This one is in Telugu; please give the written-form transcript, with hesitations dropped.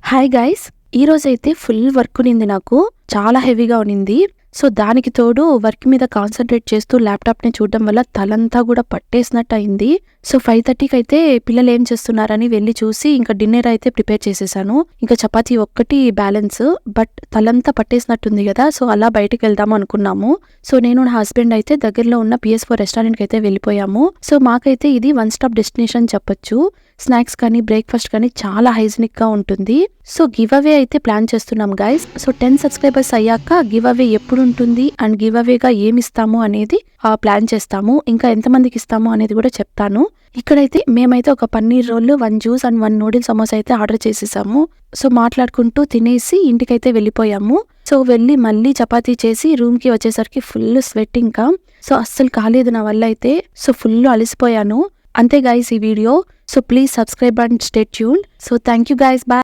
హాయ్ గైస్, ఈ రోజైతే ఫుల్ వర్క్ ఉన్నింది. నాకు చాలా హెవీగా ఉన్నింది. సో దానికి తోడు వర్క్ మీద కాన్సన్ట్రేట్ చేస్తూ ల్యాప్టాప్ ని చూడడం వల్ల తలంతా కూడా పట్టేసినట్టు అయింది. సో 5:30కి అయితే పిల్లలు ఏం చేస్తున్నారని వెళ్ళి చూసి ఇంకా డిన్నర్ అయితే ప్రిపేర్ చేసేసాను. ఇంకా చపాతీ ఒక్కటి బ్యాలెన్స్, బట్ తలంతా పట్టేసినట్టుంది కదా, సో అలా బయటకు వెళ్దాం అనుకున్నాము. సో నేను నా హస్బెండ్ అయితే దగ్గరలో ఉన్న PS4 రెస్టారెంట్కి అయితే వెళ్ళిపోయాము. సో మాకైతే ఇది వన్ స్టాప్ డెస్టినేషన్ చెప్పొచ్చు. స్నాక్స్ కానీ బ్రేక్ఫాస్ట్ కానీ చాలా హైజీనిక్ గా ఉంటుంది. సో గివ్ అవే అయితే ప్లాన్ చేస్తున్నాం గైస్. సో 10 సబ్స్క్రైబర్స్ అయ్యాక గివ్ అవే ఎప్పుడు ఉంటుంది అండ్ గివ్ అవేగా ఏమి ఇస్తాము అనేది ప్లాన్ చేస్తాము. ఇంకా ఎంతమందికి ఇస్తాము అనేది కూడా చెప్తాను. ఇక్కడైతే మేమైతే ఒక paneer roll, 1 juice and 1 noodles samosa అయితే ఆర్డర్ చేసేసాము. సో మాట్లాడుకుంటూ తినేసి ఇంటికైతే వెళ్ళిపోయాము. సో వెళ్ళి మళ్ళీ చపాతీ చేసి రూమ్ కి వచ్చేసరికి ఫుల్ స్వెట్. ఇంకా సో అస్సలు కాలేదు నా వల్ల అయితే. సో ఫుల్ అలసిపోయాను. అంతే గైస్ ఈ video. So please subscribe and stay tuned. So thank you guys, bye.